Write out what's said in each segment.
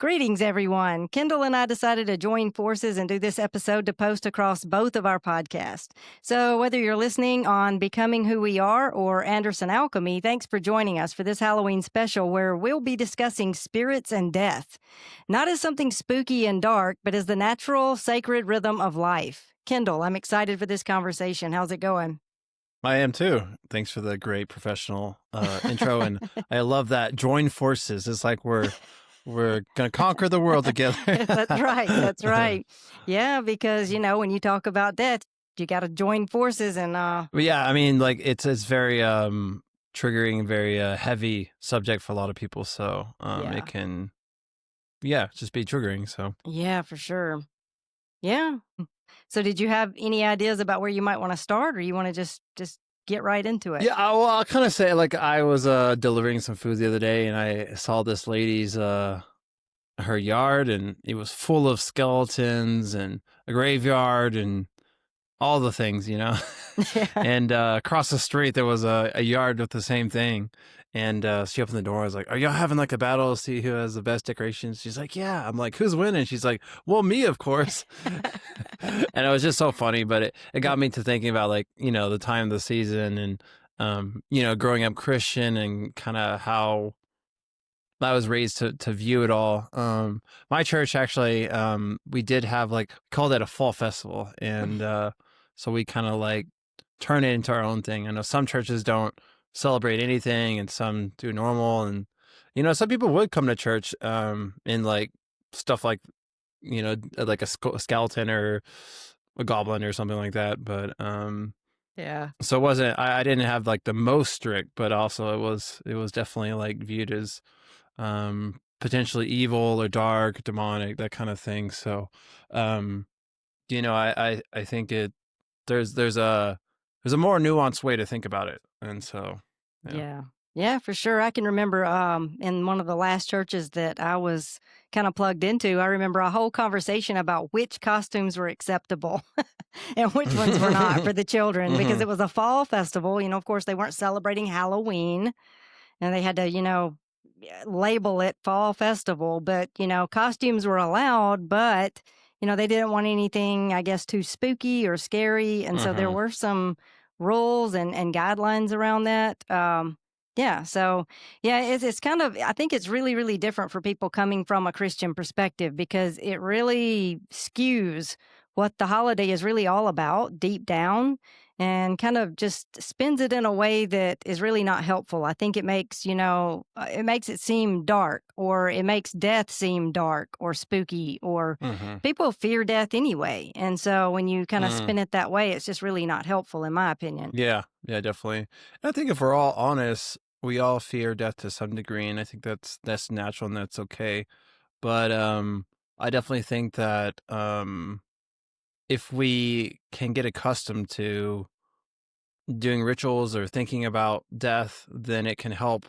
Greetings, everyone. Kendall and I decided to join forces and do this episode to post across both of our podcasts. So, whether you're listening on Becoming Who We Are or Anderson Alchemy, thanks for joining us for this Halloween special where we'll be discussing spirits and death. Not as something spooky and dark, but as the natural, sacred rhythm of life. Kendall, I'm excited for this conversation. How's it going? I am too. Thanks for the great professional intro, and I love that. Join forces. It's like we're gonna conquer the world together. That's right. That's right. Yeah, because when you talk about death, you got to join forces and But yeah, I mean, like it's very triggering, very heavy subject for a lot of people. So yeah. it can, just be triggering. So Yeah, for sure. Yeah. So did you have any ideas about where you might want to start, or you want to just get right into it? yeah, I'll kind of say, like, I was delivering some food the other day, and I saw this lady's her yard, and it was full of skeletons and a graveyard and all the things, Yeah. And across the street there was a yard with the same thing. And she opened the door. I was like, "Are y'all having like a battle to see who has the best decorations?" She's like, "Yeah." I'm like, "Who's winning?" She's like, "Well, me, of course." And it was just so funny, but it got me to thinking about, like, the time of the season, and growing up Christian, and kind of how I was raised to view it all. My church actually, we did have, like, we called it a fall festival, and so we kind of like turn it into our own thing. I know some churches don't celebrate anything, and some do normal, and some people would come to church in like stuff like like a skeleton or a goblin or something like that. But Yeah. so it wasn't. I didn't have like the most strict, but also it was definitely like viewed as potentially evil or dark, demonic, that kind of thing. So I think there's a more nuanced way to think about it. And so Yeah. Yeah, for sure. I can remember in one of the last churches that I was kind of plugged into, I remember a whole conversation about which costumes were acceptable and which ones were not for the children because it was a fall festival. Of course, they weren't celebrating Halloween and they had to, label it fall festival, but, costumes were allowed, but, they didn't want anything, I guess, too spooky or scary. And so there were some rules and guidelines around that. Yeah. So, yeah, it's kind of, I think it's really, really different for people coming from a Christian perspective because it really skews what the holiday is really all about deep down and kind of just spins it in a way that is really not helpful. I think it makes, it makes it seem dark, or it makes death seem dark or spooky, or people fear death anyway. And so when you kind of spin it that way, it's just really not helpful, in my opinion. Yeah, definitely. And I think if we're all honest, we all fear death to some degree, and I think that's natural and that's okay. But I definitely think that if we can get accustomed to doing rituals or thinking about death, then it can help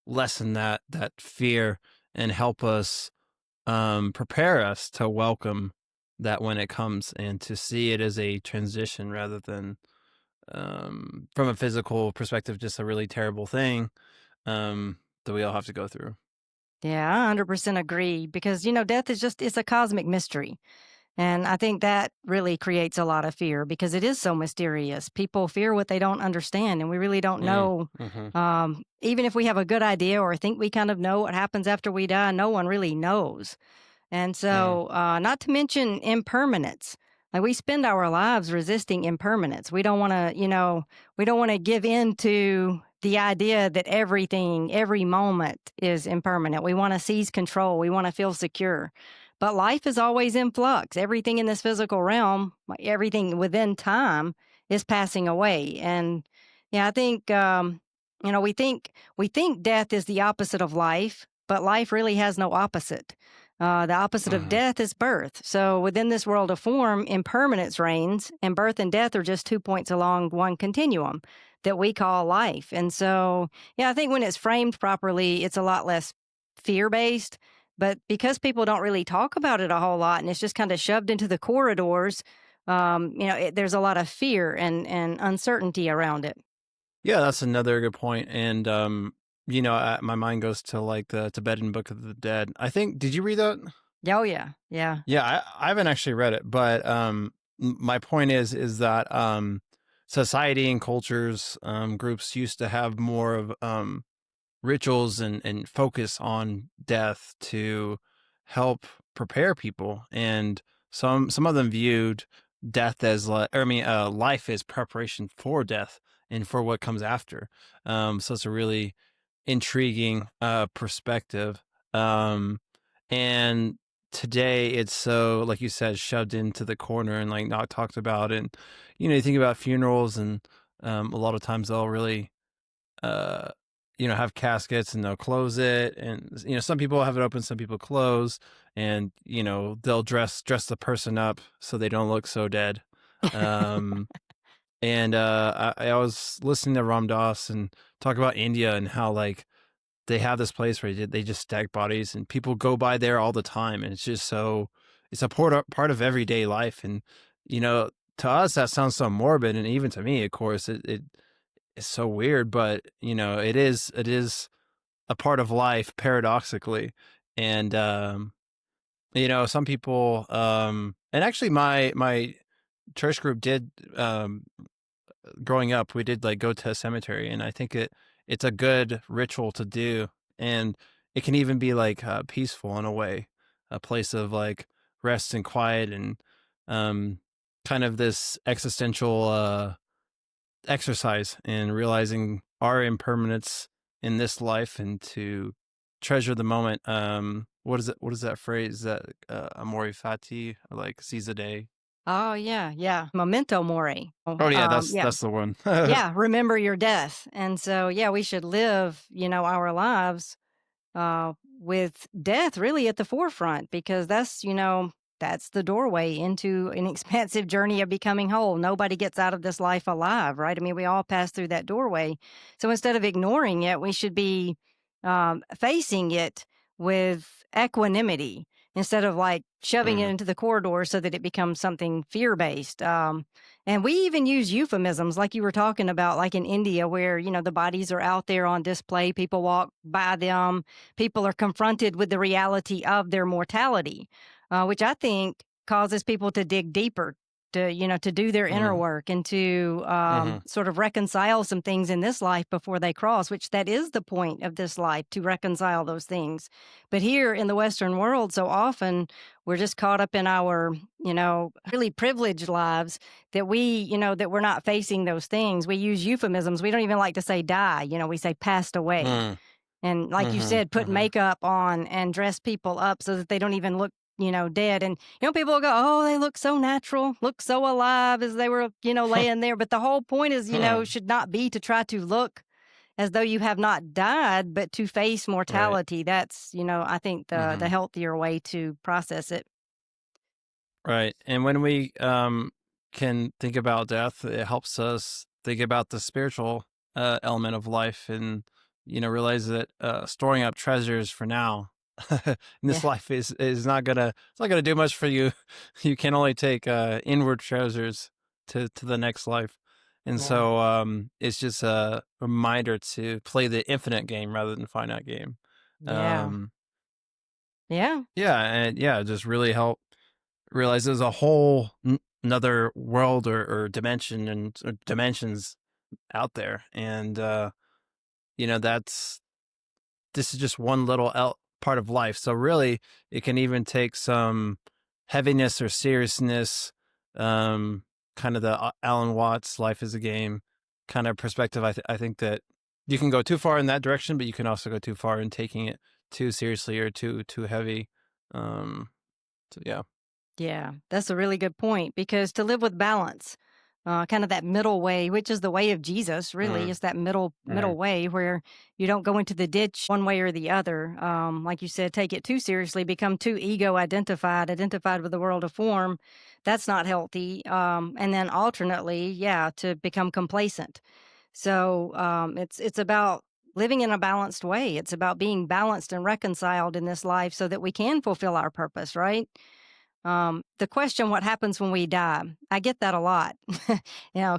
lessen that fear and help us prepare us to welcome that when it comes, and to see it as a transition rather than from a physical perspective just a really terrible thing that we all have to go through. Yeah, I 100% agree because, death is it's a cosmic mystery. And I think that really creates a lot of fear because it is so mysterious. People fear what they don't understand, and we really don't know. Even if we have a good idea or think we kind of know what happens after we die, no one really knows. And so, not to mention impermanence. Like we spend our lives resisting impermanence. We don't want to, we don't want to give in to the idea that everything, every moment is impermanent. We want to seize control. We want to feel secure. But life is always in flux. Everything in this physical realm, everything within time is passing away. And yeah, I think, we think death is the opposite of life, but life really has no opposite. The opposite of death is birth. So within this world of form, impermanence reigns, and birth and death are just 2 points along one continuum that we call life. And so, yeah, I think when it's framed properly, it's a lot less fear-based. But because people don't really talk about it a whole lot, and it's just kind of shoved into the corridors, there's a lot of fear and uncertainty around it. Yeah, that's another good point. And my mind goes to like the Tibetan Book of the Dead. I think, did you read that? Oh, yeah. Yeah. Yeah, I haven't actually read it, but my point is that society and cultures, groups used to have more of rituals and focus on death to help prepare people, and some of them viewed death as like, or I mean, life as preparation for death and for what comes after. So it's a really intriguing perspective. And today it's so, like you said, shoved into the corner and like not talked about. And you think about funerals, and a lot of times they'll really uh have caskets and they'll close it, and some people have it open, some people close, and they'll dress the person up so they don't look so dead. um and I was listening to Ram Dass and talk about India and how like they have this place where they just stack bodies and people go by there all the time, and it's just so, it's a part of everyday life. And you know to us that sounds so morbid, and even to me, of course, it it's so weird, but it is a part of life, paradoxically. And some people, and actually my church group did, growing up, we did like go to a cemetery, and I think it's a good ritual to do. And it can even be like peaceful in a way, a place of like rest and quiet, and um kind of this existential exercise in realizing our impermanence in this life, and to treasure the moment. What is that phrase that amori fati, or like seize the day? Oh, yeah, yeah. Memento mori. Oh yeah, Yeah. that's the one. Yeah, remember your death. And so, yeah, we should live, our lives with death really at the forefront because that's the doorway into an expansive journey of becoming whole. Nobody gets out of this life alive, right? I mean, we all pass through that doorway. So instead of ignoring it, we should be facing it with equanimity instead of like shoving it Mhm. into the corridor so that it becomes something fear based. And we even use euphemisms like you were talking about, like in India, where, the bodies are out there on display, people walk by them, people are confronted with the reality of their mortality, which I think causes people to dig deeper, to do their inner Mhm. work and to Mhm. sort of reconcile some things in this life before they cross, which that is the point of this life, to reconcile those things. But here in the Western world, so often we're just caught up in our, really privileged lives that that we're not facing those things. We use euphemisms. We don't even like to say die. We say passed away. Mm. And like you Mhm. said, put Mhm. makeup on and dress people up so that they don't even look, dead. And, people will go, oh, they look so natural, look so alive as they were, laying there. But the whole point is, should not be to try to look as though you have not died, but to face Right. mortality. That's, I think the Mhm. healthier way to process it. Right. And when we can think about death, it helps us think about the spiritual element of life, and realize that storing up treasures for now in this Yeah. life is not gonna, it's not gonna do much for you. You can only take inward treasures to the next life. And Yeah. so it's just a reminder to play the infinite game rather than finite game. Yeah. Um Yeah. yeah, and yeah, just really help realize there's a whole another world, or dimension, and or dimensions out there. And that's, this is just one little part of life. So really it can even take some heaviness or seriousness, um kind of the Alan Watts life is a game kind of perspective. I think that you can go too far in that direction, but you can also go too far in taking it too seriously or too heavy. um so yeah. Yeah, that's a really good point because to live with balance, kind of that middle way, which is the way of Jesus, really, Mm, is that middle right. way where you don't go into the ditch one way or the other. Like you said, take it too seriously, become too ego identified with the world of form. That's not healthy. And then alternately, yeah, to become complacent. So it's about living in a balanced way. It's about being balanced and reconciled in this life so that we can fulfill our purpose, right? The question, what happens when we die? I get that a lot.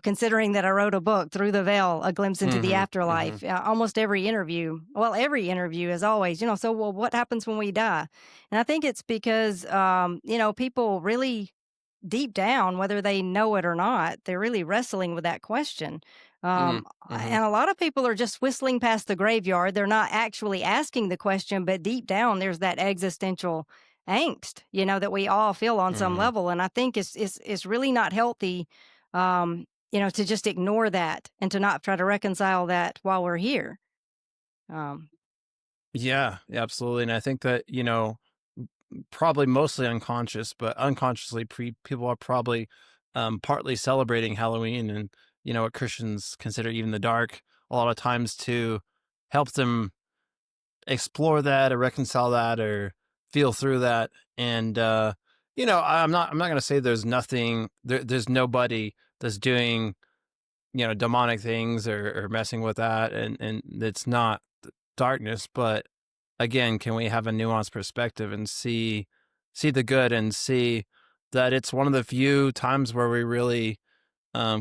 Considering that I wrote a book, Through the Veil, A Glimpse into the Mm-hmm. Mm-hmm. Afterlife, almost every interview, well, every interview is always, so, well, what happens when we die? And I think it's because, people really deep down, whether they know it or not, they're really wrestling with that question. Mm-hmm. And a lot of people are just whistling past the graveyard. They're not actually asking the question, but deep down, there's that existential angst, that we all feel on some Mm-hmm. level. And I think it's really not healthy, to just ignore that and to not try to reconcile that while we're here. Um, Yeah, absolutely. And I think that, probably mostly unconscious, but unconsciously, people are probably partly celebrating Halloween and, what Christians consider even the dark a lot of times to help them explore that or reconcile that or feel through that. And, I'm not going to say there's nothing, there's nobody that's doing, demonic things or messing with that. And it's not darkness, but again, can we have a nuanced perspective and see the good and see that it's one of the few times where we really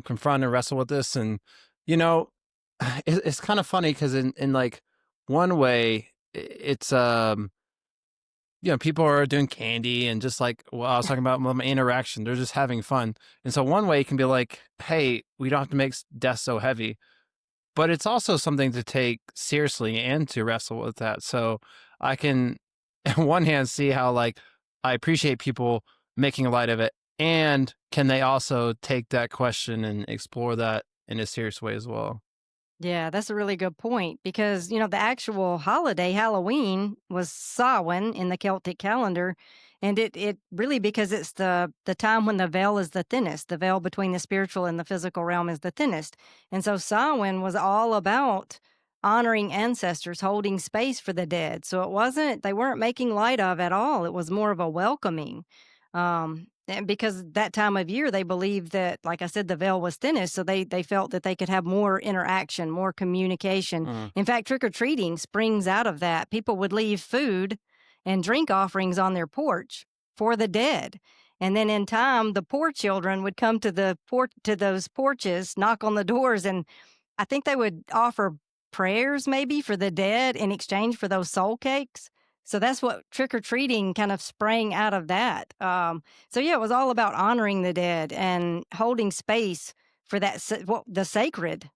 confront and wrestle with this. And you know it's kind of funny because in like one way it's people are doing candy and just like I was talking about my interaction, they're just having fun. And so one way it can be like, hey, we don't have to make death so heavy, but it's also something to take seriously and to wrestle with that. So I can, on one hand, see how like I appreciate people making light of it, and can they also take that question and explore that in a serious way as well? Yeah, that's a really good point because, the actual holiday, Halloween, was Samhain in the Celtic calendar. And it really, because it's the time when the veil is the thinnest, the veil between the spiritual and the physical realm is the thinnest. And so Samhain was all about honoring ancestors, holding space for the dead. So they weren't making light of at all. It was more of a welcoming. And because that time of year, they believed that, like I said, the veil was thinnest, so they felt that they could have more interaction, more communication. Mm, In fact, trick or treating springs out of that. People would leave food and drink offerings on their porch for the dead, and then in time, the poor children would come to to those porches, knock on the doors, and I think they would offer prayers maybe for the dead in exchange for those soul cakes. So that's what trick or treating kind of sprang out of that. So yeah, it was all about honoring the dead and holding space for that the sacred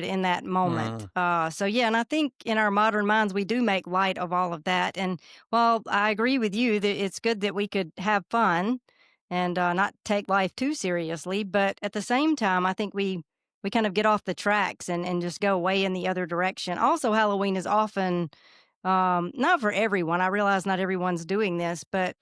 in that moment. mm, So yeah, and I think in our modern minds we do make light of all of that. And while I agree with you that it's good that we could have fun and not take life too seriously, but at the same time, I think we kind of get off the tracks and just go way in the other direction. Also, Halloween is often not for everyone. I realize not everyone's doing this, but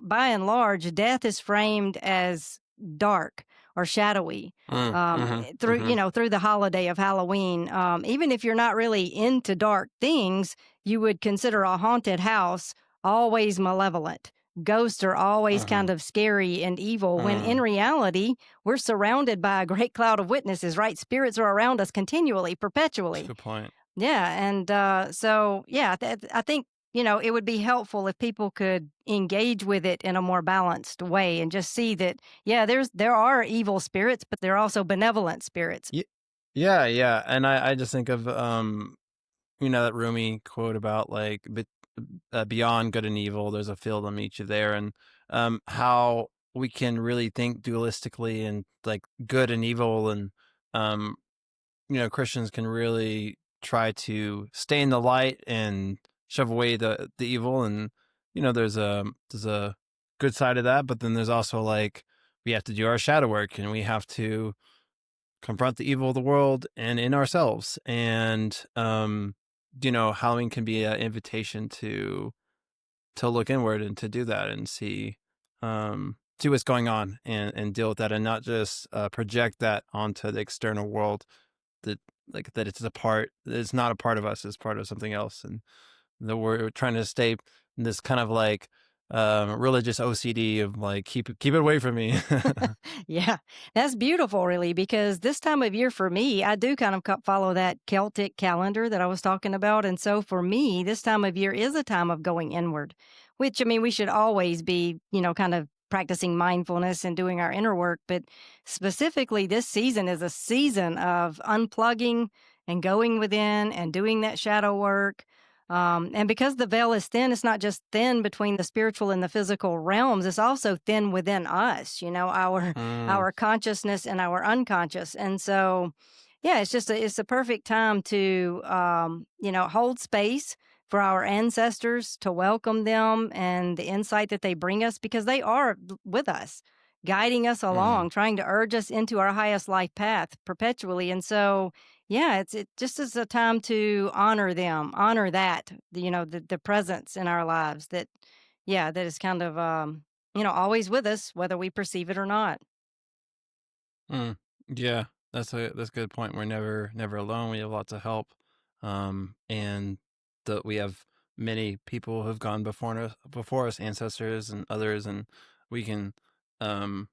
by and large, death is framed as dark or shadowy mm, mm-hmm, through mm-hmm, through the holiday of Halloween. Even if you're not really into dark things, you would consider a haunted house always malevolent. Ghosts are always uh-huh, kind of scary and evil, when in reality, we're surrounded by a great cloud of witnesses, right? Spirits are around us continually, that's a perpetually. good point. Yeah, and, so, yeah, I think, it would be helpful if people could engage with it in a more balanced way and just see that, yeah, there are evil spirits, but there are also benevolent spirits. Y- yeah, yeah. And I just think of that Rumi quote about like beyond good and evil, there's a field to meet you there, and how we can really think dualistically and like good and evil, and um, Christians can really try to stay in the light and shove away the evil, and there's a good side of that, but then there's also like we have to do our shadow work and we have to confront the evil of the world and in ourselves. And Halloween can be an invitation to look inward and to do that and see what's going on and deal with that, and not just project that onto the external world, that like that it's not a part of us, it's part of something else, and that we're trying to stay in this kind of like religious OCD of like keep it away from me. Yeah, that's beautiful, really, because this time of year for me, I do kind of follow that Celtic calendar that I was talking about. And so for me, this time of year is a time of going inward, which I mean, we should always be, kind of practicing mindfulness and doing our inner work. But specifically, this season is a season of unplugging and going within and doing that shadow work. And because the veil is thin, it's not just thin between the spiritual and the physical realms. It's also thin within us. You know, our Mm, our consciousness and our unconscious. And so, yeah, it's a perfect time to hold space for our ancestors, to welcome them and the insight that they bring us, because they are with us, guiding us mm, along, trying to urge us into our highest life path perpetually. And so, yeah, it just is a time to honor them, honor that, the presence in our lives that, yeah, that is kind of, always with us, whether we perceive it or not. mm. Yeah, that's a good point. We're never alone. We have lots of help, and that we have many people who've gone before us, ancestors and others, and we can um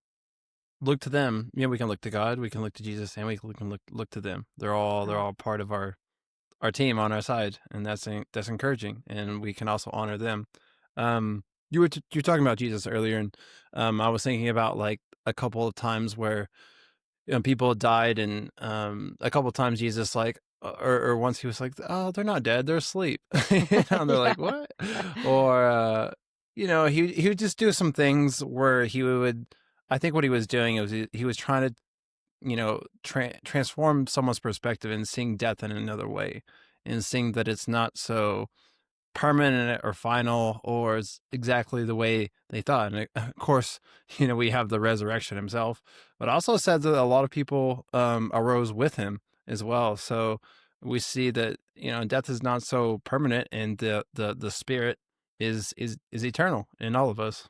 look to them. You know, we can look to God, we can look to Jesus, and we can look to them. They're all part of our team on our side, and that's encouraging, and we can also honor them. You were talking about Jesus earlier, and I was thinking about like a couple of times where people died, and a couple of times Jesus like, or once he was like, "Oh, they're not dead, they're asleep," and they're Yeah. like, "What?" Or he would just do some things where he would. I think what he was doing was he was trying to transform someone's perspective and seeing death in another way, and seeing that it's not so permanent or final or is exactly the way they thought. And of course, we have the resurrection himself, but also said that a lot of people arose with him as well. So we see that death is not so permanent, and the spirit is eternal in all of us.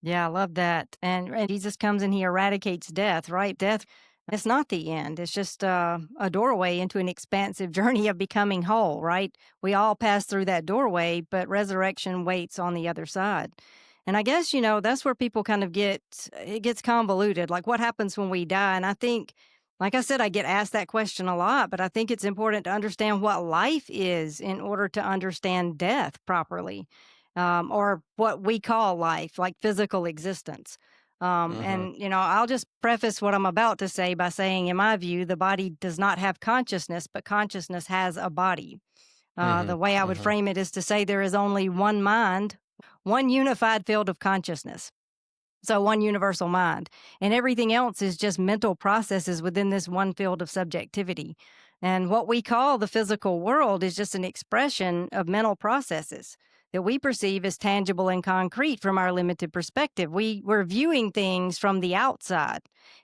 Yeah, I love that. And Jesus comes and he eradicates death, right? Death, it's not the end. It's just a doorway into an expansive journey of becoming whole, right? We all pass through that doorway, but resurrection waits on the other side. And I guess, that's where people kind of it gets convoluted. Like, what happens when we die? And I think, like I said, I get asked that question a lot, but I think it's important to understand what life is in order to understand death properly, or what we call life, like physical existence. Hmm. And I'll just preface what I'm about to say by saying, in my view, the body does not have consciousness, but consciousness has a body. Hmm. The way I would Hmm. frame it is to say there is only one mind, one unified field of consciousness. So, one universal mind. And everything else is just mental processes within this one field of subjectivity. And what we call the physical world is just an expression of mental processes that we perceive as tangible and concrete from our limited perspective. We're viewing things from the outside.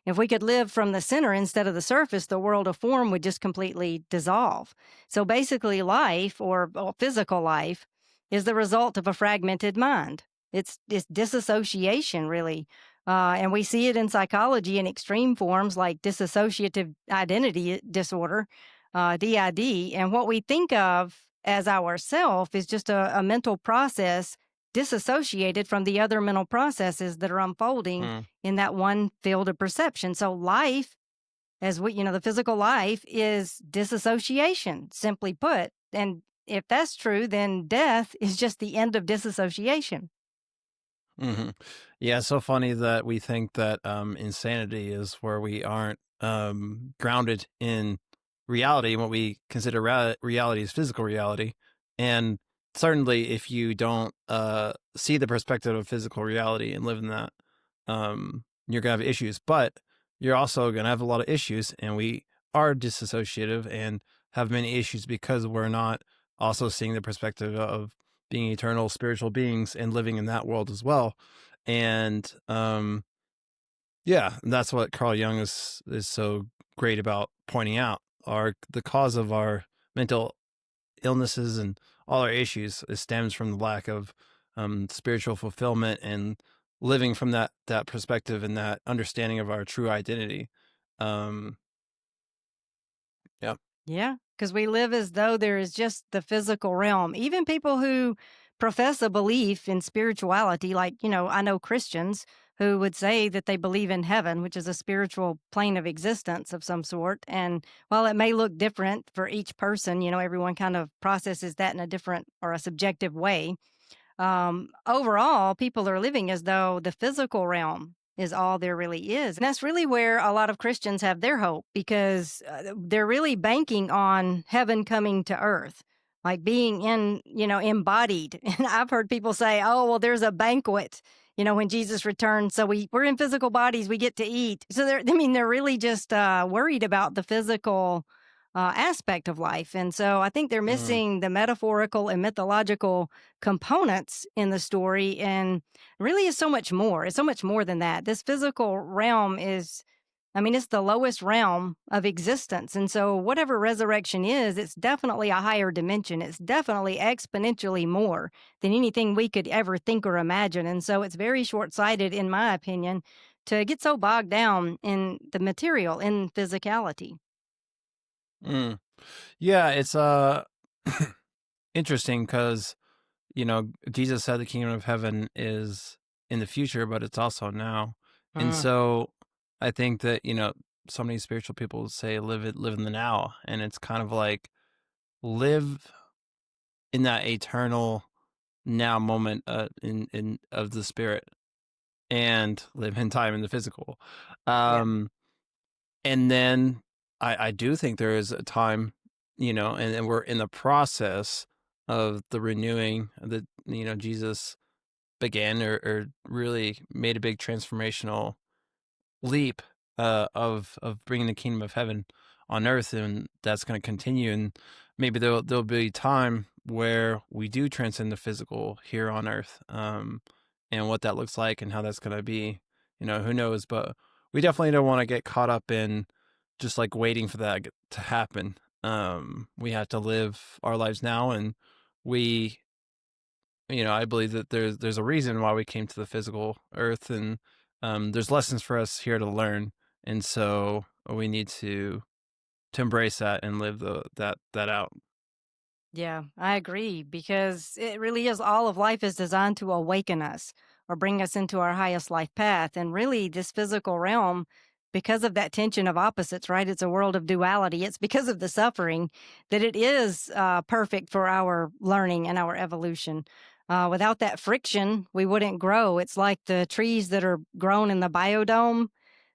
If we could live from the center instead of the surface, the world of form would just completely dissolve. So basically, life, or physical life, is the result of a fragmented mind. It's disassociation, really, and we see it in psychology in extreme forms like dissociative identity disorder, DID. And what we think of as ourself is just a mental process disassociated from the other mental processes that are unfolding Hmm. in that one field of perception. So life, the physical life is disassociation, simply put. And if that's true, then death is just the end of disassociation. Hmm. Yeah, it's so funny that we think that insanity is where we aren't grounded in reality, and what we consider reality is physical reality. And certainly, if you don't see the perspective of physical reality and live in that, you're gonna have issues. But you're also gonna have a lot of issues, and we are disassociative and have many issues because we're not also seeing the perspective of being eternal spiritual beings and living in that world as well. And yeah, that's what Carl Jung is so great about pointing out. The cause of our mental illnesses and all our issues stems from the lack of spiritual fulfillment and living from that perspective and that understanding of our true identity. Um, yeah. Yeah, because we live as though there is just the physical realm. Even people who profess a belief in spirituality, like, I know Christians who would say that they believe in heaven, which is a spiritual plane of existence of some sort. And while it may look different for each person, everyone kind of processes that in a different or a subjective way. Overall, people are living as though the physical realm is all there really is. And that's really where a lot of Christians have their hope because they're really banking on heaven coming to earth, like being embodied. And I've heard people say, oh, well, there's a banquet, when Jesus returns. So we're in physical bodies, we get to eat. So they're really just worried about the physical aspect of life. And so I think they're Mm, missing the metaphorical and mythological components in the story. And really is so much more. It's so much more than that. This physical realm it's the lowest realm of existence. And so whatever resurrection is, it's definitely a higher dimension. It's definitely exponentially more than anything we could ever think or imagine. And so it's very short-sighted, in my opinion, to get so bogged down in the material, in physicality. mm. Yeah, it's interesting because Jesus said the kingdom of heaven is in the future, but it's also now. And Mm, so I think that, so many spiritual people say live in the now. And it's kind of like live in that eternal now moment in of the spirit and live in time in the physical. yeah. Um and then I do think there is a time, and we're in the process of the renewing that, Jesus began or really made a big transformational leap of bringing the kingdom of heaven on earth, and that's going to continue. And maybe there'll be time where we do transcend the physical here on earth, and what that looks like and how that's going to be. Who knows? But we definitely don't want to get caught up in just like waiting for that to happen. We have to live our lives now, and we I believe that there's a reason why we came to the physical earth, and there's lessons for us here to learn, and so we need to embrace that and live that out. Yeah, I agree because it really is all of life is designed to awaken us or bring us into our highest life path. And really, this physical realm, because of that tension of opposites, right? It's a world of duality. It's because of the suffering that it is perfect for our learning and our evolution. Without that friction, we wouldn't grow. It's like the trees that are grown in the biodome.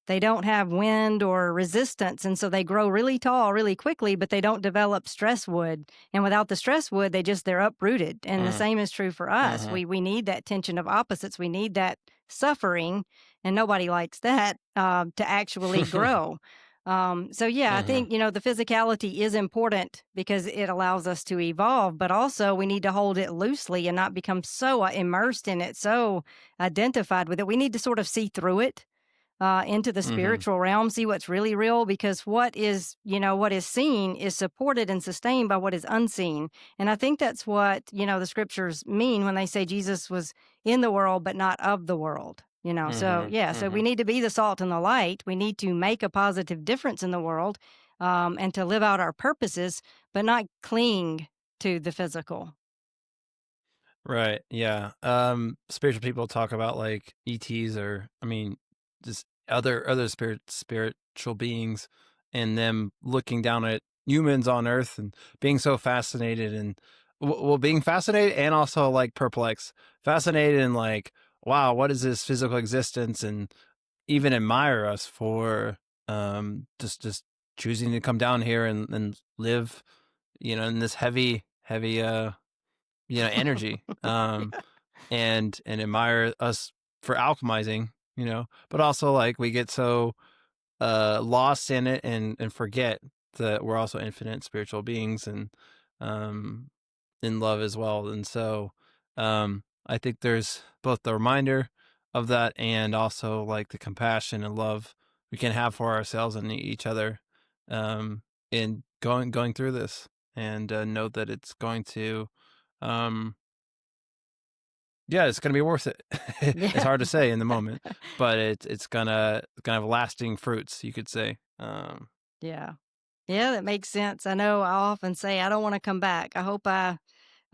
They don't have wind or resistance, and so they grow really tall really quickly, but they don't develop stress wood. And without the stress wood, they're uprooted. And the Mm, same is true for us. mhm, We need that tension of opposites. We need that suffering, and nobody likes that to actually grow. So yeah, I mhm, think the physicality is important because it allows us to evolve, but also we need to hold it loosely and not become so immersed in it, so identified with it. We need to sort of see through it into the mhm. spiritual realm, see what's really real, because what is seen is supported and sustained by what is unseen. And I think that's what, the scriptures mean when they say Jesus was in the world, but not of the world. So Mhm, yeah, so we mhm. need to be the salt and the light. We need to make a positive difference in the world and to live out our purposes, but not cling to the physical. Right. Yeah. Spiritual people talk about like ETs, or I mean, just other spiritual beings, and them looking down at humans on Earth and being so fascinated, and being fascinated and also like perplexed, fascinated and like, wow, what is this physical existence, and even admire us for just choosing to come down here and live, in this heavy energy, and admire us for alchemizing, but also like we get so lost in it and forget that we're also infinite spiritual beings, and um in love as well. And so I think there's both the reminder of that and also like the compassion and love we can have for ourselves and each other, in going through this, and know that it's going to um yeah, it's gonna be worth it. It's Yeah. hard to say in the moment, but it's gonna have lasting fruits, you could say. Yeah. Yeah, that makes sense. I know I often say I don't want to come back. I hope I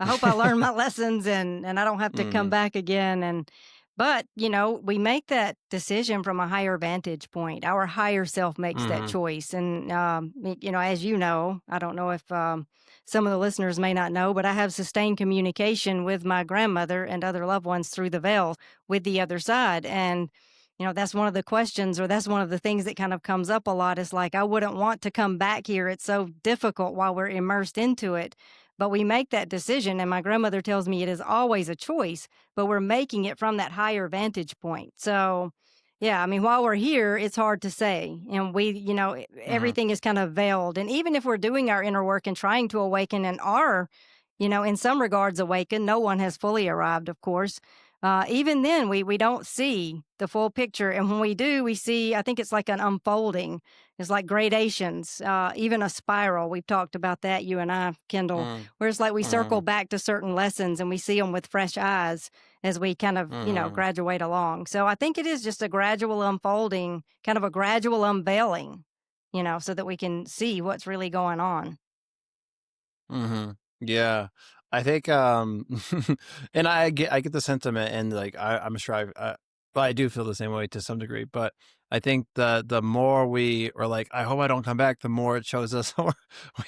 learn my lessons and I don't have to come Mhm, back again. And But, we make that decision from a higher vantage point. Our higher self makes that Mhm. choice. And, as you know, I don't know if some of the listeners may not know, but I have sustained communication with my grandmother and other loved ones through the veil with the other side. And, that's one of the questions, or that's one of the things that kind of comes up a lot is like, I wouldn't want to come back here. It's so difficult while we're immersed into it. But we make that decision. And my grandmother tells me it is always a choice, but we're making it from that higher vantage point. So, yeah, I mean, while we're here, it's hard to say. And Mhm. everything is kind of veiled. And even if we're doing our inner work and trying to awaken and are, in some regards awakened, no one has fully arrived, of course. Even then, we don't see the full picture. And when we do, we see, I think it's like an unfolding. It's like gradations, even a spiral. We've talked about that, you and I, Kendall, Mhm. where it's like we circle Mhm. back to certain lessons and we see them with fresh eyes as we kind of, Mhm. graduate along. So I think it is just a gradual unfolding, kind of a gradual unveiling, so that we can see what's really going on. Mhm. Yeah. I think, and I get the sentiment, and, like, I'm sure well, I do feel the same way to some degree, but I think the more we are like, "I hope I don't come back," the more it shows us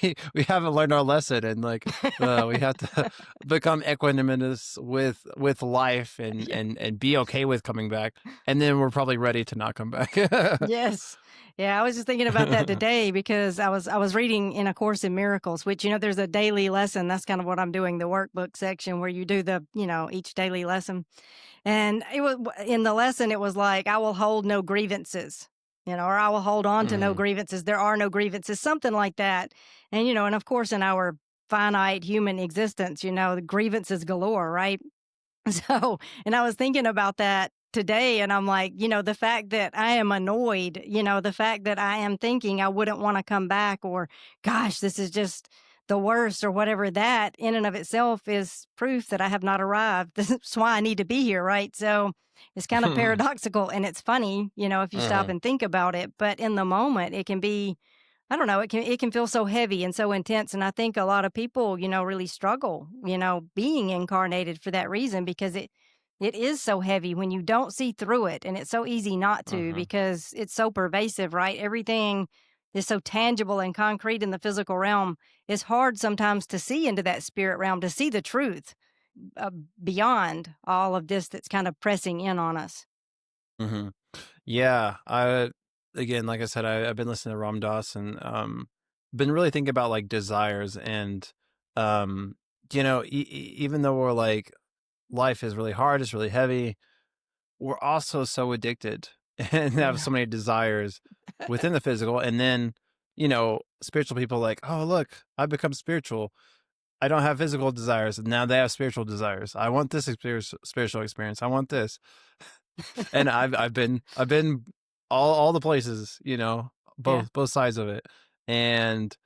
we haven't learned our lesson, and, like, we have to become equanimous with life, and Yeah. be okay with coming back, and then we're probably ready to not come back. Yes. Yeah, I was just thinking about that today because I was reading in A Course in Miracles, which, there's a daily lesson. That's kind of what I'm doing, the workbook section where you do each daily lesson. And it was in the lesson, it was like, I will hold no grievances, or I will hold on to no Mhm. grievances. There are no grievances, something like that. And, and of course, in our finite human existence, the grievances galore, right? So, and I was thinking about that today, and I'm like, the fact that I am annoyed, the fact that I am thinking I wouldn't want to come back, or gosh, this is just the worst, or whatever, that in and of itself is proof that I have not arrived. That's why I need to be here, right? So it's kind of paradoxical and it's funny, if you stop Mhm. and think about it. But in the moment, it can be, I don't know, it can feel so heavy and so intense, and I think a lot of people, really struggle, being incarnated for that reason because it is so heavy when you don't see through it, and it's so easy not to Mhm. because it's so pervasive, right? Everything is so tangible and concrete in the physical realm. It's hard sometimes to see into that spirit realm, to see the truth uh, beyond all of this that's kind of pressing in on us. Mhm. Yeah, I again, like I said, I've been listening to Ram Dass, and been really thinking about like desires, and um, even though we're like life is really hard, it's really heavy, we're also so addicted and have Yeah. so many desires within the physical, and then spiritual people like, oh look, I've become spiritual. I don't have physical desires. Now they have spiritual desires. I want this spiritual experience. I want this. And I've been all the places, Yeah. both sides of it. And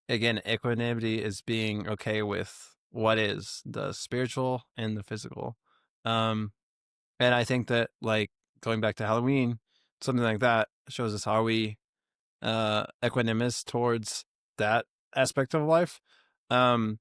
again, equanimity is being okay with what is the spiritual and the physical. Um, and I think that, like, going back to Halloween, something like that shows us, are we equanimous towards that aspect of life. Um,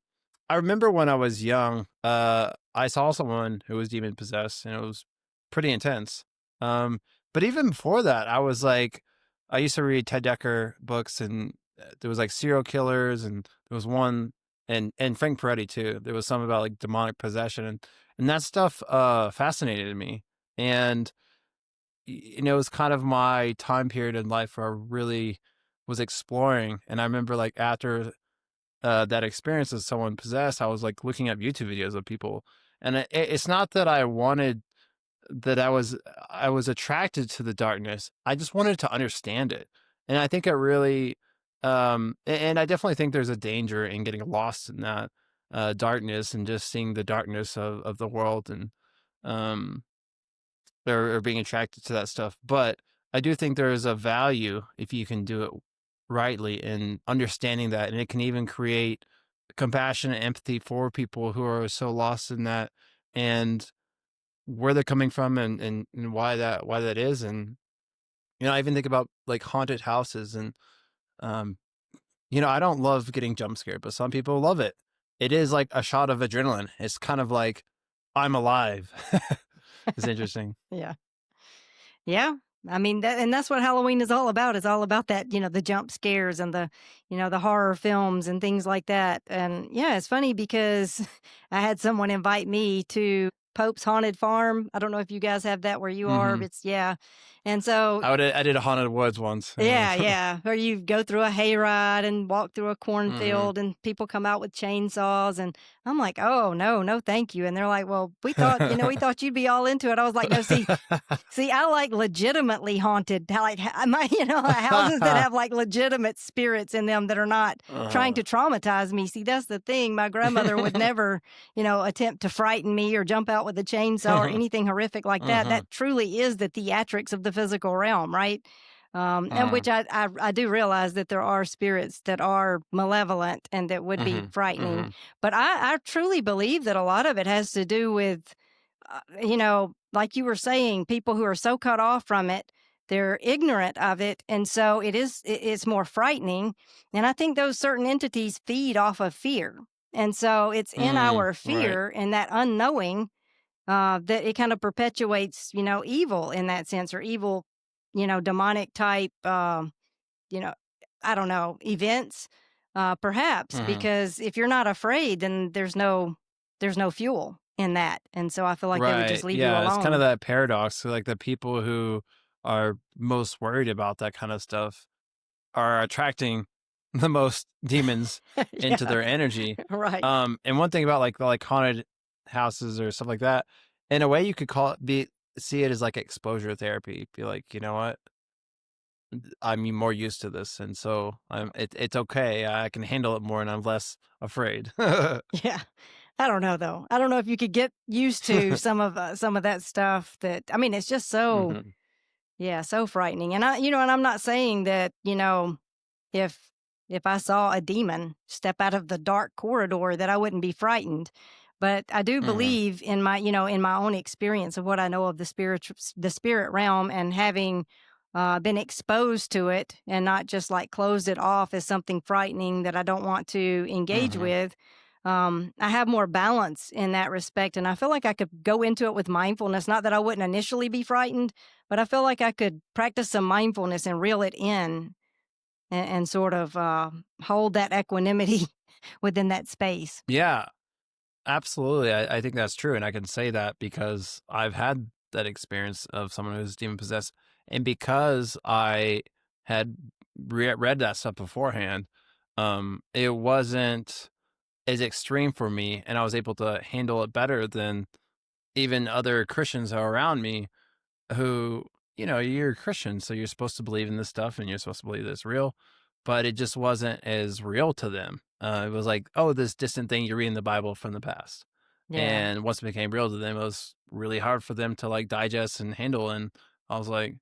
I remember when I was young, I saw someone who was demon possessed, and it was pretty intense. Um, but even before that, I was like, I used to read Ted Dekker books, and there was like serial killers, and there was one, and Frank Peretti too. There was some about like demonic possession, and that stuff fascinated me. And it was kind of my time period in life where I really was exploring. And I remember, like, after that experience of someone possessed, I was like looking at YouTube videos of people, and it's not that I wanted that I was attracted to the darkness. I just wanted to understand it, and I think it really, and I definitely think there's a danger in getting lost in that darkness, and just seeing the darkness of the world, and um or being attracted to that stuff. But I do think there is a value if you can do it rightly, in understanding that, and it can even create compassion and empathy for people who are so lost in that, and where they're coming from, and why that is. And I even think about like haunted houses, and um I don't love getting jump scared, but some people love it. It is like a shot of adrenaline. It's kind of like I'm alive. It's interesting. Yeah. Yeah. I mean, that's what Halloween is all about. It's all about that, the jump scares and the horror films and things like that. And yeah, it's funny because I had someone invite me to Pope's Haunted Farm. I don't know if you guys have that where you are, Hmm. but it's, yeah. And so I did a haunted woods once. Yeah. yeah, yeah. Or you go through a hayride and walk through a Hmm. cornfield and people come out with chainsaws and I'm like, "Oh, no, no, thank you." And they're like, "Well, we thought you'd be all into it." I was like, "No, see, I like legitimately haunted, like my, houses that have like legitimate spirits in them that are not trying Uh-huh. to traumatize me. See, that's the thing. My grandmother would never, attempt to frighten me or jump out with a chainsaw or anything horrific like that. Mhm. That truly is the theatrics of the physical realm, right? And Mhm. which I do realize that there are spirits that are malevolent and that would be Mhm. frightening. Mhm. But I truly believe that a lot of it has to do with, like you were saying, people who are so cut off from it, they're ignorant of it. And so it's more frightening. And I think those certain entities feed off of fear. And so it's in Mm, our right. fear and that unknowing that it kind of perpetuates, evil in that sense or evil, demonic type, you know, I don't know, events, perhaps, Mhm. because if you're not afraid, then there's no fuel in that. And so I feel like they would just Right. leave you Yeah, it's kind of alone. that paradox. So, like the people who are most worried about that kind of stuff are attracting the most demons into Yeah, their energy. right. And one thing about like haunted houses or stuff like that, in a way, you could call it be see it as like exposure therapy. Be like, you know what? I'm more used to this, and so it's okay. I can handle it more, and I'm less afraid. Yeah. I don't know though. I don't know if you could get used to some of that stuff that I mean, it's just so Mhm. yeah, so frightening. And and I'm not saying that, if if I saw a demon step out of the dark corridor that I wouldn't be frightened. But I do Mhm. believe in my own experience of what I know of the spirit realm and having been exposed to it and not just like closed it off as something frightening that I don't want to engage Mhm. with. I have more balance in that respect. And I feel like I could go into it with mindfulness. Not that I wouldn't initially be frightened, but I feel like I could practice some mindfulness and reel it in and sort of hold that equanimity within that space. Yeah, absolutely. I think that's true, and I can say that because I've had that experience of someone who's demon possessed, and because I had read that stuff beforehand, it wasn't as extreme for me, and I was able to handle it better than even other Christians that are around me who, you're a Christian, so you're supposed to believe in this stuff and you're supposed to believe that it's real, but it just wasn't as real to them. It was like, oh, this distant thing you read in the Bible from the past. Yeah. And once it became real to them, it was really hard for them to like digest and handle. And I was like,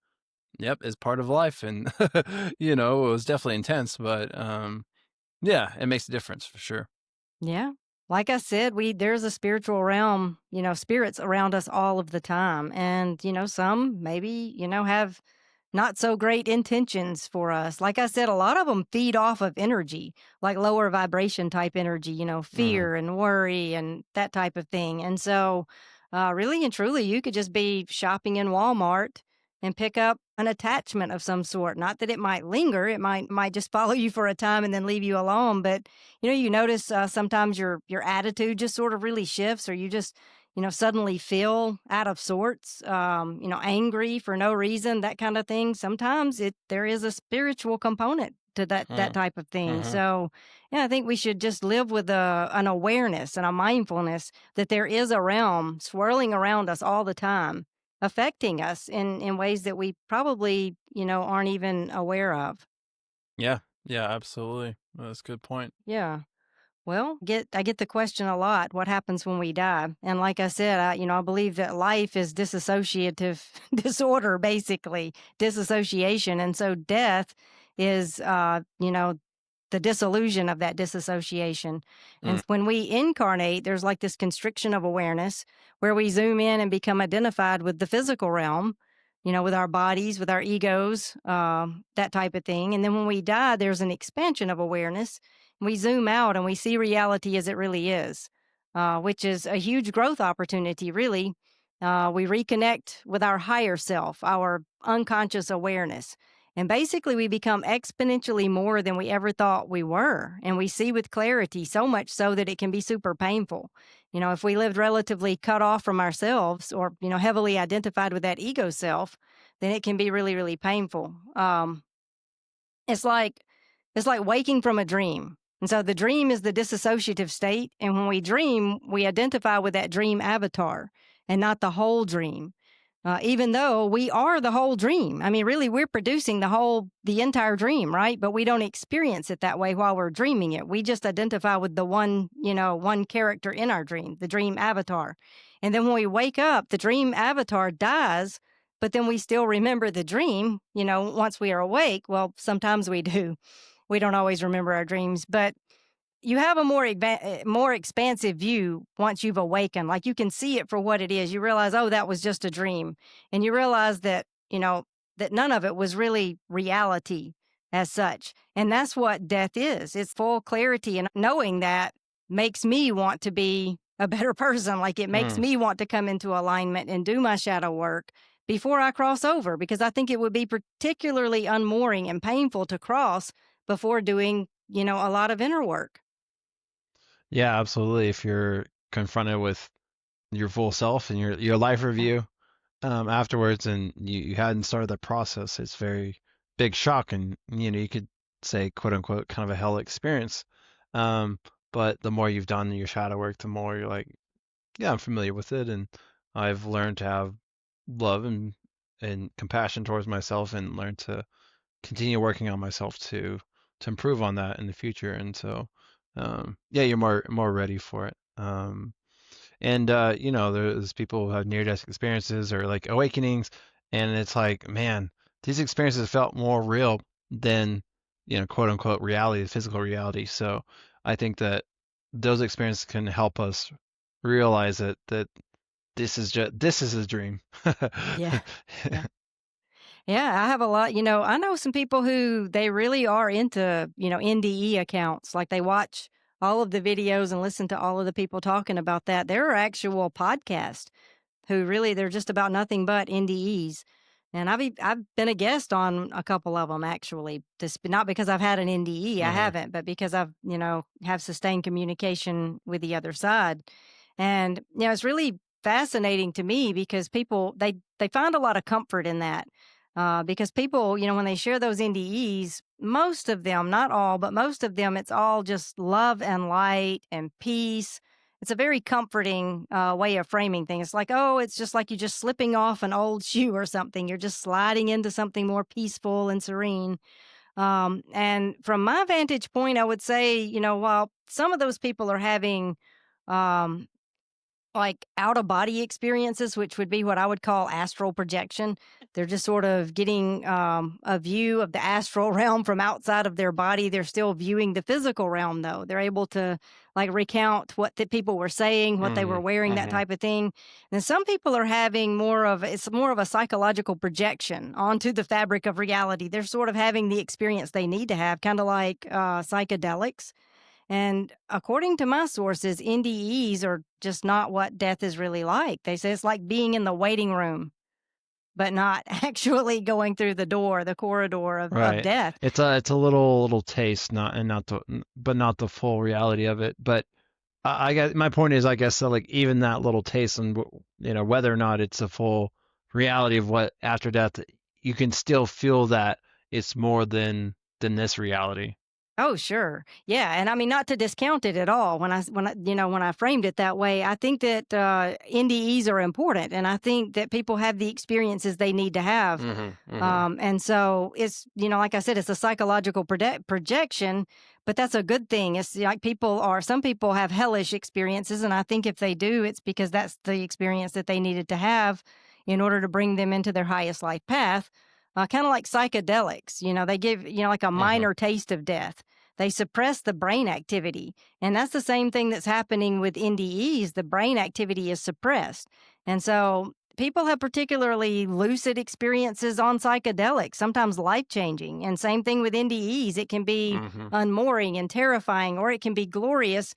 yep, it's part of life. And, it was definitely intense, but yeah, it makes a difference for sure. Yeah. Like I said, there's a spiritual realm, spirits around us all of the time. And, some maybe, have not so great intentions for us. Like I said, a lot of them feed off of energy, like lower vibration type energy, Hmm. fear and worry and that type of thing. And so, really and truly, you could just be shopping in Walmart and pick up an attachment of some sort. Not that it might linger; it might just follow you for a time and then leave you alone. But you notice sometimes your attitude just sort of really shifts, or you just suddenly feel out of sorts, angry for no reason, that kind of thing. Sometimes there is a spiritual component to that Hmm. type of thing. Hmm. So, yeah, I think we should just live with an awareness and a mindfulness that there is a realm swirling around us all the time, affecting us in ways that we probably, aren't even aware of. Yeah. Yeah, absolutely. That's a good point. Yeah. Well, I get the question a lot, what happens when we die? And like I said, I believe that life is dissociative disorder, basically, disassociation. And so death is, the disillusion of that disassociation. Mm. And when we incarnate, there's like this constriction of awareness where we zoom in and become identified with the physical realm, with our bodies, with our egos, that type of thing. And then when we die, there's an expansion of awareness. We zoom out and we see reality as it really is, which is a huge growth opportunity, really. We reconnect with our higher self, our unconscious awareness. And basically, we become exponentially more than we ever thought we were. And we see with clarity, so much so that it can be super painful. If we lived relatively cut off from ourselves or, heavily identified with that ego self, then it can be really, really painful. It's like it's like waking from a dream. And so the dream is the disassociative state, and when we dream, we identify with that dream avatar and not the whole dream. Even though we are the whole dream. I mean, really, we're producing the entire dream, right? But we don't experience it that way while we're dreaming it. We just identify with the one character in our dream, the dream avatar. And then when we wake up, the dream avatar dies, but then we still remember the dream, once we are awake. Well, sometimes we do. We don't always remember our dreams, but you have a more expansive view once you've awakened. Like, you can see it for what it is. You realize, oh, that was just a dream. And you realize that, that none of it was really reality as such. And that's what death is. It's full clarity. And knowing that makes me want to be a better person. Like, it makes Mm. me want to come into alignment and do my shadow work before I cross over, because I think it would be particularly unmooring and painful to cross before doing, a lot of inner work. Yeah, absolutely. If you're confronted with your full self and your life review afterwards, and you hadn't started the process, it's very big shock, and you could say, quote unquote, kind of a hell experience. Um, but the more you've done your shadow work, the more you're like, yeah, I'm familiar with it, and I've learned to have love and compassion towards myself, and learn to continue working on myself to improve on that in the future. And so, yeah, you're more ready for it. And there's people who have near-death experiences or like awakenings, and it's like, man, these experiences felt more real than, quote unquote, reality, physical reality. So I think that those experiences can help us realize that this is a dream. Yeah. Yeah. Yeah, I have a lot, I know some people who they really are into, NDE accounts. Like, they watch all of the videos and listen to all of the people talking about that. There are actual podcasts who really, they're just about nothing but NDEs. And I've been a guest on a couple of them, actually. Not because I've had an NDE, I Hmm. haven't, but because I've, have sustained communication with the other side. And it's really fascinating to me because people, they find a lot of comfort in that. Because people, when they share those NDEs, most of them, not all, but most of them, it's all just love and light and peace. It's a very comforting way of framing things. It's like, oh, it's just like you're just slipping off an old shoe or something. You're just sliding into something more peaceful and serene. And from my vantage point, I would say, while some of those people are having um, like out of body experiences, which would be what I would call astral projection. They're just sort of getting a view of the astral realm from outside of their body. They're still viewing the physical realm, though. They're able to like recount what the people were saying, what they were Hmm. wearing, that Hmm. type of thing. And some people are having it's more of a psychological projection onto the fabric of reality. They're sort of having the experience they need to have, kind of like psychedelics. And according to my sources, NDEs are just not what death is really like. They say it's like being in the waiting room, but not actually going through the door, the corridor of Right. death. It's a little taste, but not the full reality of it. But I guess my point is, I guess, that like even that little taste, and whether or not it's a full reality of what after death, you can still feel that it's more than this reality. Oh, sure. Yeah, and I mean, not to discount it at all. When I framed it that way, I think that NDEs are important, and I think that people have the experiences they need to have. Hmm. Hmm. And so it's, like I said, it's a psychological projection, but that's a good thing. It's like some people have hellish experiences, and I think if they do, it's because that's the experience that they needed to have in order to bring them into their highest life path. Kind of like psychedelics, they give, like a Hmm. minor taste of death. They suppress the brain activity. And that's the same thing that's happening with NDEs. The brain activity is suppressed. And so people have particularly lucid experiences on psychedelics, sometimes life changing. And same thing with NDEs. It can be Hmm. unmooring and terrifying, or it can be glorious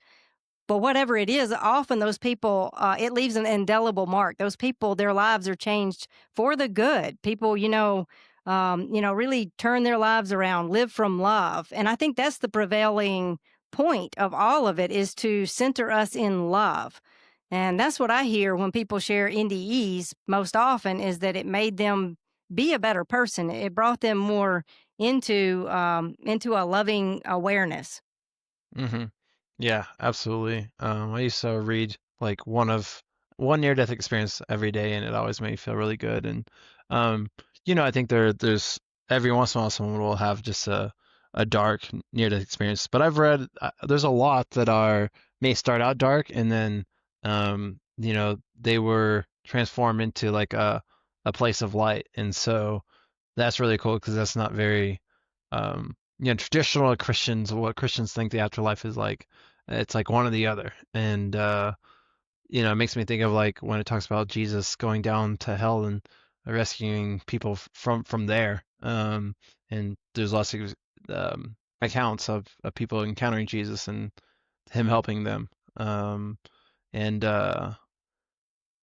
but whatever it is, often those people, it leaves an indelible mark. Those people, their lives are changed for the good. People, really turn their lives around, live from love. And I think that's the prevailing point of all of it, is to center us in love. And that's what I hear when people share NDEs most often, is that it made them be a better person. It brought them more into a loving awareness. Hmm. Yeah, absolutely. I used to read like one near-death experience every day, and it always made me feel really good. And um, I think there's every once in a while someone will have just a dark near-death experience. But I've read there's a lot that are may start out dark, and then they were transformed into like a place of light. And so that's really cool because that's not very traditional Christians, what Christians think the afterlife is like. It's like one or the other. And it makes me think of like when it talks about Jesus going down to hell and rescuing people from there. And there's lots of accounts of people encountering Jesus and him helping them. Um, and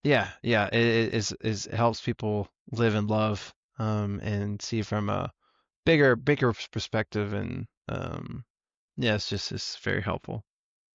yeah, yeah, it helps people live in love, and see from a bigger perspective. And yeah, it's very helpful.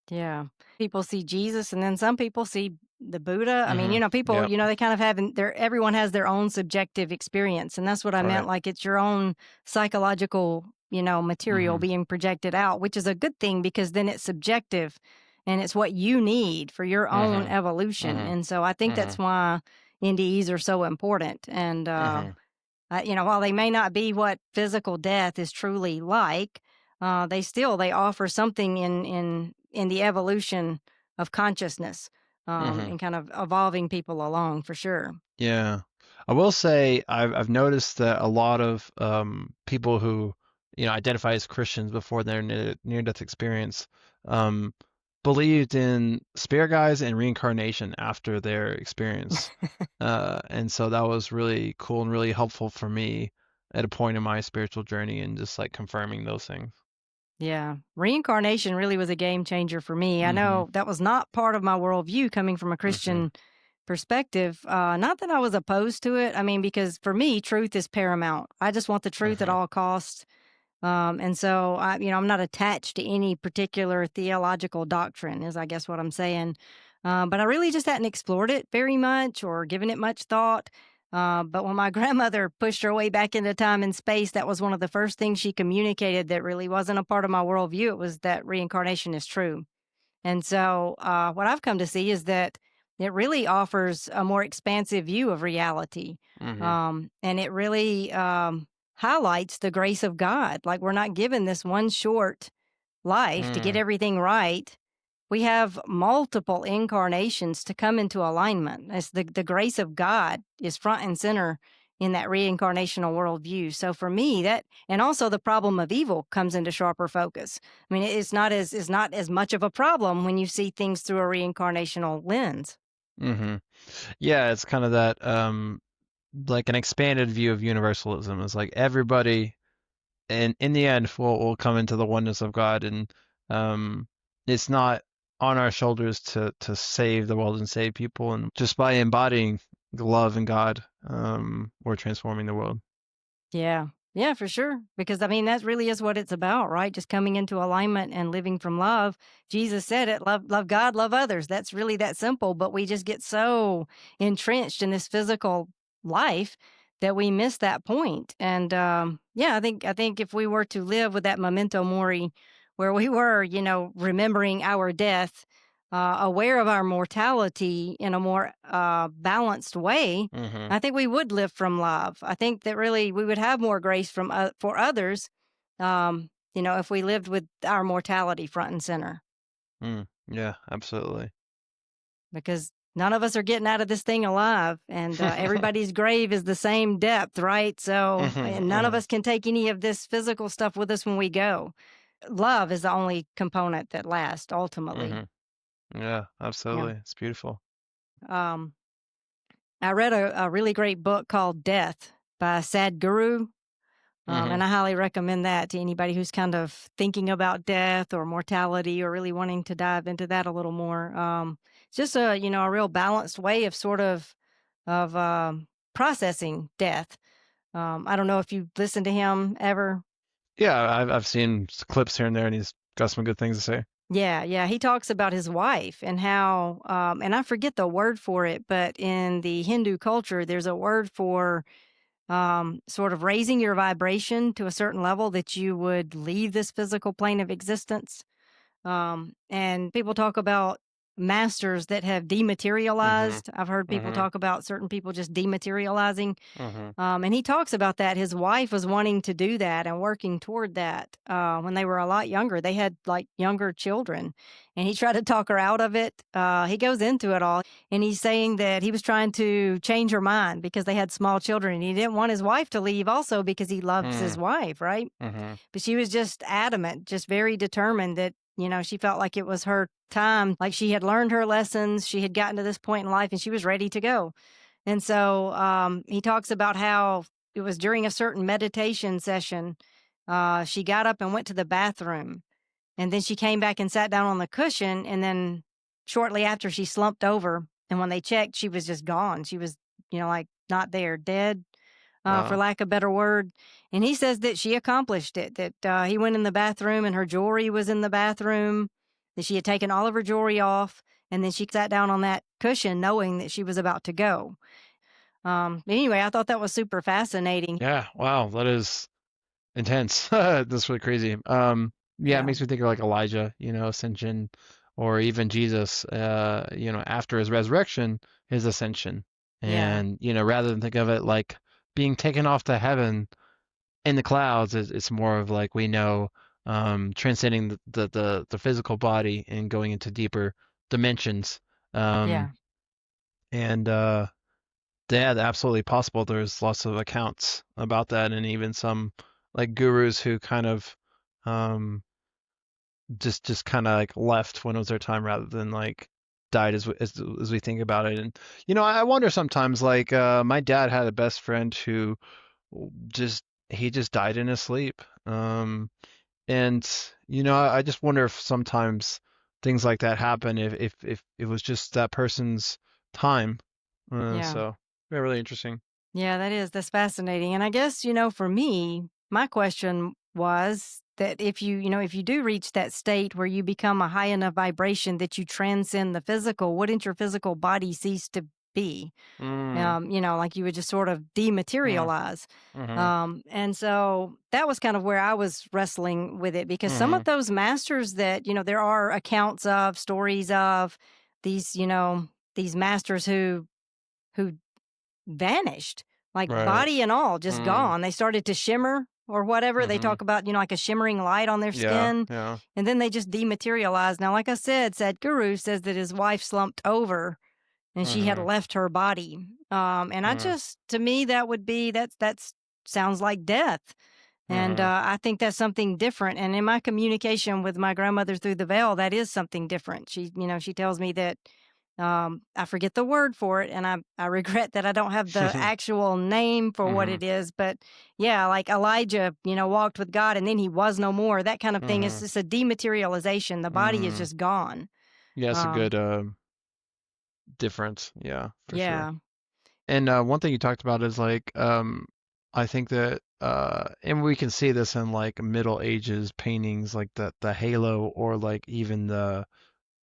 Yeah. People see Jesus, and then some people see the Buddha. I mean, Hmm. people, Yep. they kind of have everyone has their own subjective experience. And that's what I meant. Right. Like, it's your own psychological, material Hmm. being projected out, which is a good thing, because then it's subjective and it's what you need for your own Hmm. evolution. Hmm. And so I think Hmm. that's why NDEs are so important. And, Hmm. while they may not be what physical death is truly like, they offer something in the evolution of consciousness, Hmm. and kind of evolving people along for sure. Yeah. I will say I've noticed that a lot of people who identify as Christians before their near-death experience um believed in spirit guides and reincarnation after their experience. And so that was really cool and really helpful for me at a point in my spiritual journey, and just like confirming those things. Yeah, reincarnation really was a game changer for me. I Hmm. know that was not part of my worldview coming from a Hmm. Christian perspective. Not that I was opposed to it. I mean, because for me, truth is paramount. I just want the truth at Hmm. all costs. And so I'm not attached to any particular theological doctrine, is I guess what I'm saying. But I really just hadn't explored it very much or given it much thought. But when my grandmother pushed her way back into time and space, that was one of the first things she communicated that really wasn't a part of my worldview. It was that reincarnation is true. And so, what I've come to see is that it really offers a more expansive view of reality. Hmm. And it really highlights the grace of God. Like, we're not given this one short life to get Mm. everything right. We have multiple incarnations to come into alignment. It's the grace of God is front and center in that reincarnational worldview. So for me, that, and also the problem of evil comes into sharper focus. I mean, it's not as much of a problem when you see things through a reincarnational lens. Hmm. Yeah, it's kind of that like an expanded view of universalism. It's like everybody, and in the end will come into the oneness of God. And um it's not on our shoulders to save the world and save people, and just by embodying the love in God, we're transforming the world. Yeah. Yeah, for sure. Because I mean, that really is what it's about, right? Just coming into alignment and living from love. Jesus said it, love God, love others. That's really that simple. But we just get so entrenched in this physical life that we miss that point. And yeah, I think if we were to live with that memento mori, where we were, remembering our death, aware of our mortality in a more balanced way, Hmm. I think we would live from love. I think that really we would have more grace for others, if we lived with our mortality front and center, Mm. Yeah, absolutely. because none of us are getting out of this thing alive, and everybody's grave is the same depth, right? So, Hmm. and none of Hmm. us can take any of this physical stuff with us when we go. Love is the only component that lasts ultimately. Hmm. Yeah, Yeah. absolutely. It's beautiful. Um, I read a really great book called Death by Sadhguru. Mhm. And I highly recommend that to anybody who's kind of thinking about death or mortality or really wanting to dive into that a little more. It's just a real balanced way of sort of processing death. I don't know if you listened to him ever. Yeah, I've seen clips here and there, and he's got some good things to say. Yeah, yeah. He talks about his wife and how, and I forget the word for it, but in the Hindu culture, there's a word for sort of raising your vibration to a certain level that you would leave this physical plane of existence. And people talk about masters that have Mhm. dematerialized. I've heard people Mhm. talk about certain people just dematerializing. Mhm. And he talks about that. His wife was wanting to do that and working toward that when they were a lot younger. They had like younger children, and he tried to talk her out of it. He goes into it all, and he's saying that he was trying to change her mind because they had small children, and he didn't want his wife to leave also because he loves his Mm. wife, right? Mhm. But she was just adamant, just very determined that, she felt like it was her time. Like she had learned her lessons. She had gotten to this point in life and she was ready to go. And so he talks about how it was during a certain meditation session. She got up and went to the bathroom. And then she came back and sat down on the cushion. And then shortly after, she slumped over. And when they checked, she was just gone. She was, like not there, dead, for Wow. lack of a better word. And he says that she accomplished it, that he went in the bathroom and her jewelry was in the bathroom, that she had taken all of her jewelry off. And then she sat down on that cushion knowing that she was about to go. But anyway, I thought that was super fascinating. Yeah. Wow. That is intense. That's really crazy. Yeah, it Yeah. makes me think of like Elijah, ascension, or even Jesus, after his resurrection, his ascension. Yeah. And, rather than think of it like being taken off to heaven in the clouds, it's more of like we know, transcending the physical body and going into deeper dimensions. Um, Yeah. and Yeah, absolutely possible. There's lots of accounts about that, and even some like gurus who kind of um just kind of like left when it was their time rather than like died as we think about it. And I wonder sometimes like my dad had a best friend who just he just died in his sleep. And I just wonder if sometimes things like that happen if it was just that person's time. Yeah. So yeah, really interesting. Yeah, that's fascinating. And I guess, for me, my question was that if you do reach that state where you become a high enough vibration that you transcend the physical, wouldn't your physical body cease to be? Mm, Like you would just sort of mm, dematerialize. mhm, And so that was kind of where I was wrestling with it because some of mhm. those masters that, there are accounts of, stories of these, these masters who vanished, like Right. body and all, just Mm, gone. They started to shimmer or whatever. They mhm. talk about, like a shimmering light on their Yeah, skin, yeah. and then they just dematerialized. Now, like I said, Sadhguru says that his wife slumped over and she had Mhm, left her body. And I mm, just, to me, that would be that's sounds like death. And mhm, I think that's something different. And in my communication with my grandmother through the veil, that is something different. She tells me that I forget the word for it, and I regret that I don't have the actual name for what mhm, it is. But yeah, like Elijah, walked with God, and then he was no more. That kind of thing is mhm, just a dematerialization. The body is mm. just gone. Yeah, it's a Um, good difference. Yeah, for sure. yeah, And one thing you talked about is like I think that and we can see this in like Middle Ages paintings like the halo or like even the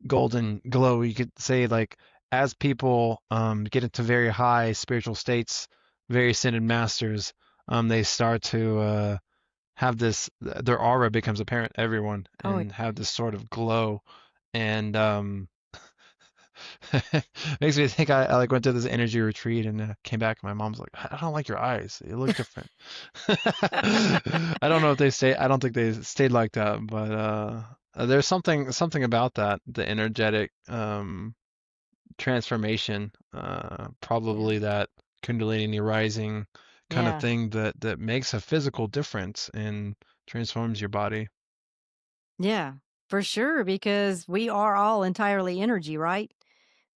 golden glow. You could say like as people get into very high spiritual states, very ascended masters, they start to have this their aura becomes apparent to everyone oh, and have this sort of glow. And makes me think I like went to this energy retreat and came back and my mom's like, I don't like your eyes. They look different. I don't know if they stay. I don't think they stayed like that, but there's something about that, the energetic transformation, yeah, probably that Kundalini rising kind of yeah, thing that makes a physical difference and transforms your body. yeah, for sure. Because we are all entirely energy, right?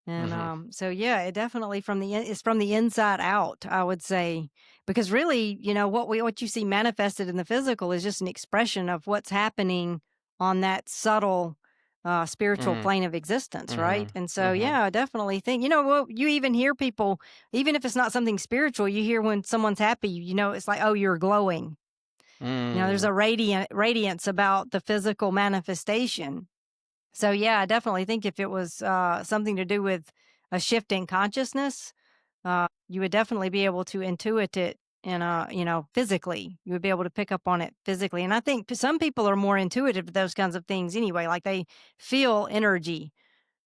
And Hmm. so yeah, it definitely it's from the inside out, I would say. Because really, you know, what you see manifested in the physical is just an expression of what's happening on that subtle, spiritual Mm, plane of existence, right? mhm, And so, mhm, yeah, I definitely think, you know, well, you even hear people, even if it's not something spiritual, you hear when someone's happy, you know, it's like, oh, you're glowing. You know, there's mm, a radiance about the physical manifestation. So, yeah, I definitely think if it was something to do with a shift in consciousness, you would definitely be able to intuit it in a, you know, physically. You would be able to pick up on it physically. And I think some people are more intuitive to those kinds of things anyway. Like they feel energy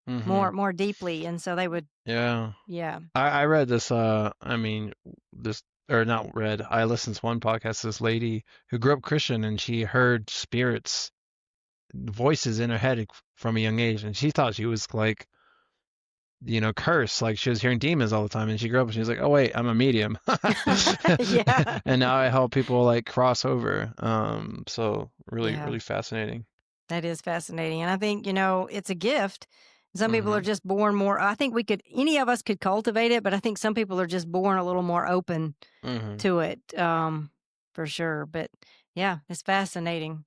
mhm. more deeply, and so they would, Yeah. yeah. I read this, I mean, this, or not read, I listened to one podcast, this lady who grew up Christian and she heard spirits, voices in her head from a young age, and she thought she was like, cursed, like she was hearing demons all the time, and she grew up and she was like, oh wait, I'm a medium. Yeah, And now I help people like cross over. So really, yeah. really fascinating. That is fascinating. And I think, you know, it's a gift. Some people are Hmm. just born more, I think any of us could cultivate it, but I think some people are just born a little more open Hmm. to it, for sure. But yeah, it's fascinating.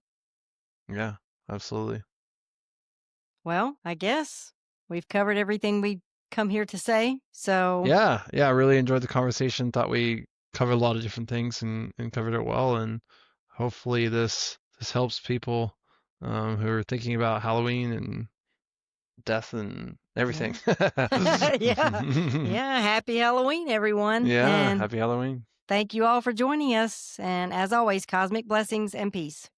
Yeah, absolutely. Well, I guess we've covered everything we come here to say. So, Yeah, yeah, I really enjoyed the conversation. Thought we covered a lot of different things and covered it well. And hopefully this helps people who are thinking about Halloween and death and everything. yeah. Yeah. Yeah. Happy Halloween, everyone. Yeah, And happy Halloween. thank you all for joining us. And as always, cosmic blessings and peace.